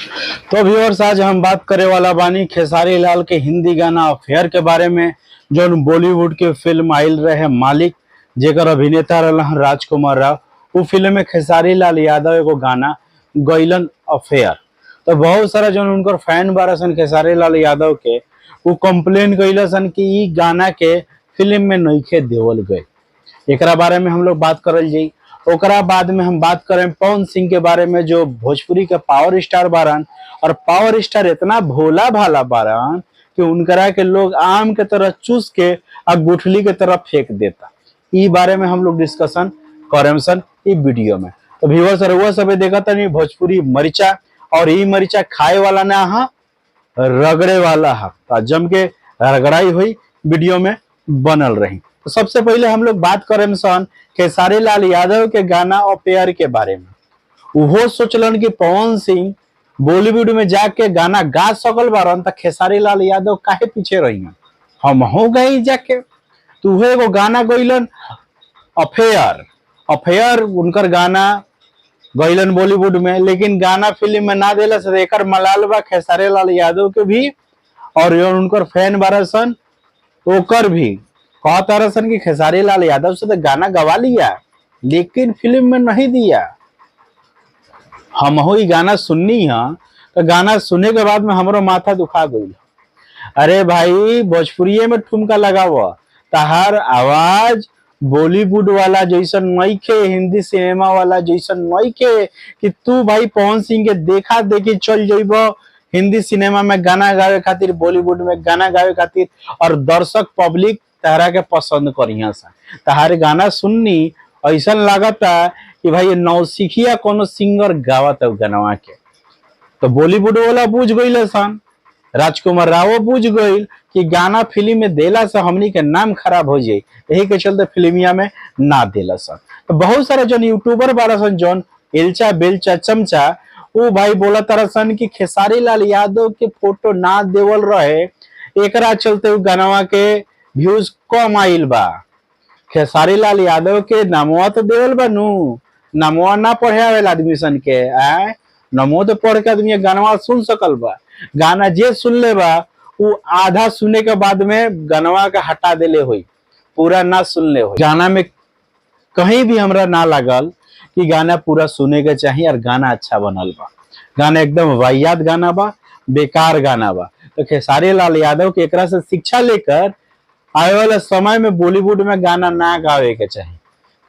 तो व्यूअर्स, आज हम बात करे वाला बानी खेसारी लाल के हिंदी गाना अफेयर के बारे में। जो बॉलीवुड के फिल्म आयल रहे मालिक, जेकर अभिनेता रहलन राजकुमार राव। वो फिल्म में खेसारी लाल यादव एगो गाना गइलन अफेयर। तो बहुत सारा जो उनकर फैन बारा सन खेसारी लाल यादव के, वो कंप्लेन कइल सन कि ई गाना के फिल्म में नइखे देवल गए। एकरा बारे में हम लोग बात करल जाई। ओकरा बाद में हम बात करें पवन सिंह के बारे में, जो भोजपुरी के पावर स्टार बारन। और पावर स्टार इतना भोला भाला बारन कि उनकरा के लोग आम के तरह चूस के और गुठली के तरह फेंक देता। ई बारे में हम लोग डिस्कशन करें सन ई वीडियो में। तो व्यूअर्स, रउआ सब देखा तनी भोजपुरी मरिचा, और ई मरिचा खाए वाला ना हा, रगड़े वाला हा। जम के रगड़ाई हुई वीडियो में बनल रही। तो सबसे पहले हम लोग बात करें सन खेसारी लाल यादव के गाना अफेयर के बारे में। वो सोचलन कि पवन सिंह बॉलीवुड में जाके गाना गा सकल बारन, त खेसारी लाल यादव काहे पीछे रही। हम हो गई जाके तू एगो गाना गइलन अफेयर। अफेयर उनकर गाना गइलन बॉलीवुड में, लेकिन गाना फिल्म में ना देला से एकर मलाल बा खेसारी लाल यादव के भी, और जो उनकर फैन बारह सन ओकर भी। कहता सन कि खेसारी लाल यादव से तो गाना गवा लिया, लेकिन फिल्म में नहीं दिया। हम हो गाना सुननी है, तो गाना सुनने के बाद में हमारो माथा दुखा गई। अरे भाई, भोजपुरी में ठुमका लगाव। तहार आवाज बॉलीवुड वाला जैसन नइखे, हिंदी सिनेमा वाला जैसन नइखे कि तू भाई पवन सिंह के देखा देखी चल जइब हिंदी सिनेमा में गाना गावे खातिर, बॉलीवुड में गाना गावे खातिर, और दर्शक पब्लिक तहरा के पसंद करिया सा। तहार गाना सुननी ऐसा लागता कि भाई नौसिखिया कोनो सिंगर गावत गनवा के। तो बॉलीवुड वाला बुझ गइल सन, राजकुमार राव बुझ गइल कि गाना फिल्म में देला से हमनी के नाम खराब हो जाए, यही के चलते फिल्मिया में ना देला सन। तो बहुत सारा जो यूट्यूबर बारा सन, जौन एलचा बेलचा चमचा, वो भाई बोला तारा सन कि खेसारी लाल यादव के फोटो ना देवल रहे, एकरा चलते वो गानवा के व्यूज कम आइल बा। खेसारी लाल यादव के नामवा तो देवल बा नु, नमवा ना पढ़े आवेला आदमी सन के। नमो तो पढ़ के आदमी गानवा सुन सकल बा। गाना जे सुन ले बा, वो आधा सुने के बाद में गानवा का हटा देले हुई, पूरा ना सुन ले हुई। गाना में कहीं भी हमरा ना लागल कि गाना पूरा सुने के चाहिए और गाना अच्छा बनल बा। गाना एकदम वाहियात गाना बा, बेकार गाना बा। तो खेसारी लाल यादव के एकरा से शिक्षा लेकर आए वाला समय में बॉलीवुड में गाना ना गावे के चाहिए।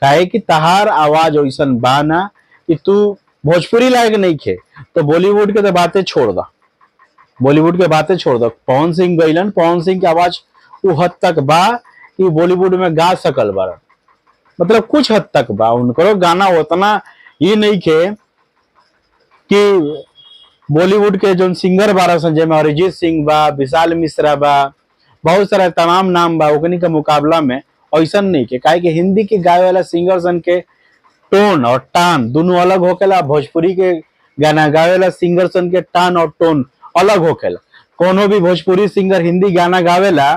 काहे कि तहार आवाज ऐसन बाना कि तू भोजपुरी लायक नहीं खे, तो बॉलीवुड के तो बातें छोड़ दा। बॉलीवुड के बातें छोड़ दो। पवन सिंह गइलन, पवन सिंह की आवाज वो हद तक बा कि बॉलीवुड में गा सकल बार, मतलब कुछ हद तक बा। उनको गाना उतना ये नहीं खे कि बॉलीवुड के जो सिंगर बारा सन, जैसे अरिजीत सिंह बा, विशाल मिश्रा बा, बहुत सारा तमाम नाम बा, ओकनी के मुकाबला में ऐसा नहीं के। काहे कि हिंदी के गावे वाला सिंगर सन के टोन और टान दोनों अलग होकेला, भोजपुरी के गाना गावे वाला सिंगर सन के टान और टोन अलग होकेला। कोनो भी भोजपुरी सिंगर हिंदी गाना गावेला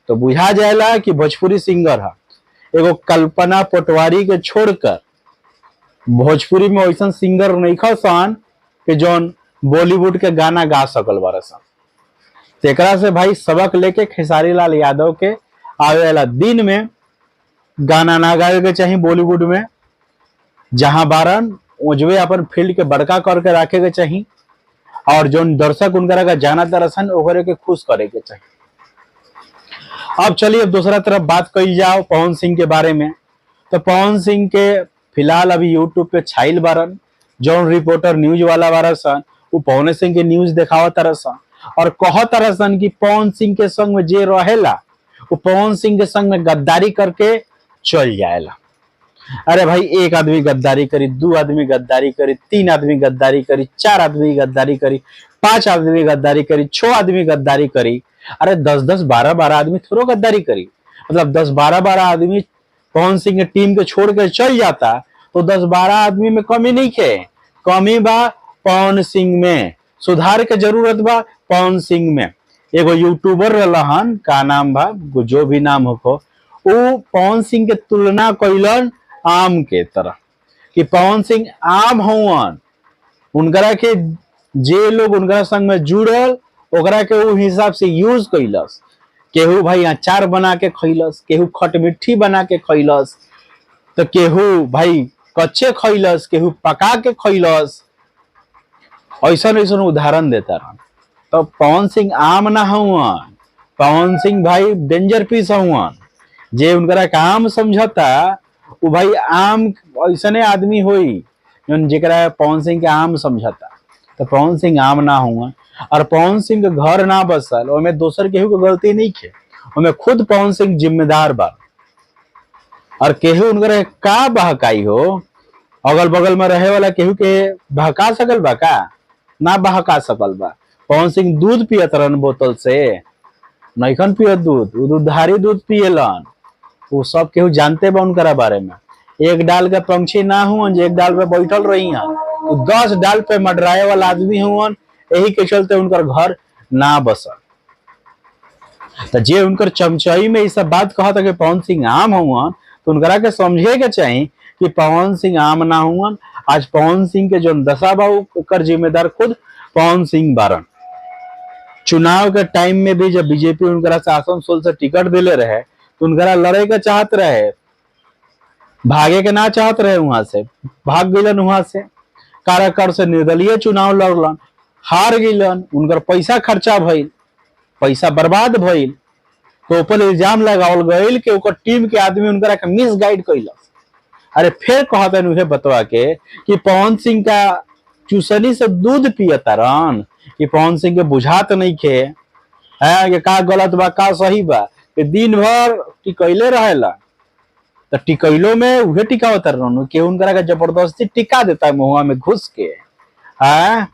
तो बुझा जाएला कि भोजपुरी सिंगर है। एगो कल्पना पटवारी के छोड़कर भोजपुरी में ऐसा सिंगर नहीं खसन कि जौन बॉलीवुड के गाना गा सकल बार सन। तेकरा से भाई सबक लेके खेसारी लाल यादव के आवे वाला दिन में गाना ना गावे के चाहिए बॉलीवुड में। जहां बारन उजवे अपन फील्ड के बड़का करके रखे के चाहिए, और जो दर्शक उनकरा का जाना दरसन ओकरे के खुश करे के चाहिए। अब चलिए अब दूसरा तरफ बात कही जाओ पवन सिंह के बारे में। तो पवन सिंह के फिलहाल अभी यूट्यूब पे छाइल बारन, जौन रिपोर्टर न्यूज वाला बारह सन, वो पवन सिंह के न्यूज दिखावा तरह सन और कह तरह सन कि पवन सिंह के संग में जे रहेला वो पवन सिंह के संग में गद्दारी करके चल जाएला। अरे भाई, एक आदमी गद्दारी करी, दो आदमी गद्दारी करी, तीन आदमी गद्दारी करी, चार आदमी गद्दारी करी, पांच आदमी गद्दारी करी, 6 आदमी गद्दारी करी। अरे 10-10, 12-12 आदमी थोड़ा गद्दारी करी। मतलब 10-12 आदमी पवन सिंह की टीम के छोड़ के चल जाता तो 10-12 आदमी में कमी नहीं खे। कमी बा पवन सिंह में, सुधार के जरूरत बा पवन सिंह में। एगो यूट्यूबर रहन, का नाम बा, जो भी नाम हो, वो पवन सिंह के तुलना कैलन आम के तरह कि पवन सिंह आम हवन, उनकरा के जे लोग उनका संग में जुड़ल ओकरा के उ हिसाब से यूज कैलस। केहू भाई अचार बना के खैलस, केहू खटमिट्ठी बना के खैलस, तो केहू भाई कच्चे खैलस, केहू पका के खैलस। ऐसा ऐसा उदाहरण देता रहा। तो पवन सिंह आम ना हुआ, पवन सिंह भाई डेंजर पीस हुआ। जे उनका काम समझता वो भाई आम ऐसने आदमी होई जेकरा पवन सिंह के आम समझता। तो पवन सिंह आम ना हुआ और पवन सिंह के घर ना बसल, ओमे दोसर केहू के गलती नहीं खे, ओमे खुद पवन सिंह जिम्मेदार बा। और केहू उनका का बहकाई हो, अगल बगल में रहे वाला केहू के बहका सकल बा का? ना बहका सकल बा। पवन सिंह दूध पियत रहन बोतल से, नैखन पियत दूध, वो दूधारी दूध पियलन। वो सब केहू जानते बा उनकरा बारे में। एक डाल के पंछी ना हुवन जो एक डाल पे बैठल रही हैं, वो 10 डाल पे मंडराए वाला आदमी हुवन। यही के चलते उनकर घर ना बसल। तो जे उनकर चमचाई में इस बात कहा था कि पवन सिंह आम हुवन, तो उनकरा के समझे के चाहिए कि पवन सिंह आम ना हुवन। आज पवन सिंह के जो दशा बा ओकर जिम्मेदार खुद पवन सिंह बारन। चुनाव के टाइम में भी जब बीजेपी उनकरा से आसनसोल से टिकट दिले रहे तो उनकरा लड़े के चाहत रहे, भागे के ना चाहत रहे, वहां से भाग गइलन। वहां से काराकर से निर्दलीय चुनाव लड़लन, हार गइलन। उनकर पैसा खर्चा भइल, पैसा बर्बाद भइल। तो ऊपर इल्जाम लगावल गइल कि ओकर टीम के आदमी उनकरा के मिस गाइड कैलस। अरे फिर कहतन उहे बतवा के कि पवन सिंह का चूसनी से दूध पियतारन, कि पवन सिंह के बुझात नहीं खे है कि का गलत बा का सही बा, कि दिन भर टिकैले रहेला। तो टिकैलो में उहे टिकावत रहन कि उनकरा के जबरदस्ती टिका देता है मुंह में घुस के। है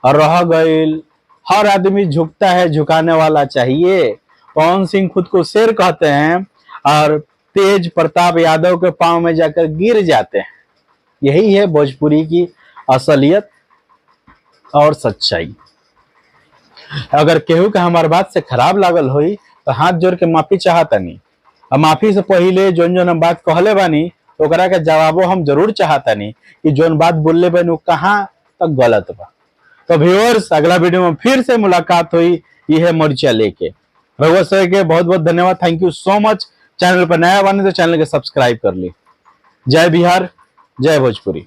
और रह गइल। हर आदमी झुकता है, झुकाने वाला चाहिए। पवन सिंह खुद को शेर कहते हैं और तेज प्रताप यादव के पांव में जाकर गिर जाते हैं। यही है भोजपुरी की असलियत और सच्चाई। अगर केहू के हमार बात से खराब लागल होई तो हाथ जोड़ के माफी चाहतनी। और माफी से पहले जोन जोन हम बात कहले बानी ओकरा के जवाबो हम जरूर चाहतनी कि जोन बात बोलले बानी वो कहाँ तक गलत बा। तो व्यूअर्स, अगला वीडियो में फिर से मुलाकात हुई यह मर्चा लेके। रघुवर सर के बहुत बहुत धन्यवाद, thank you so much. Channel पर नया बने तो चैनल के सब्सक्राइब कर ली। जय बिहार, जय भोजपुरी।